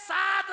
7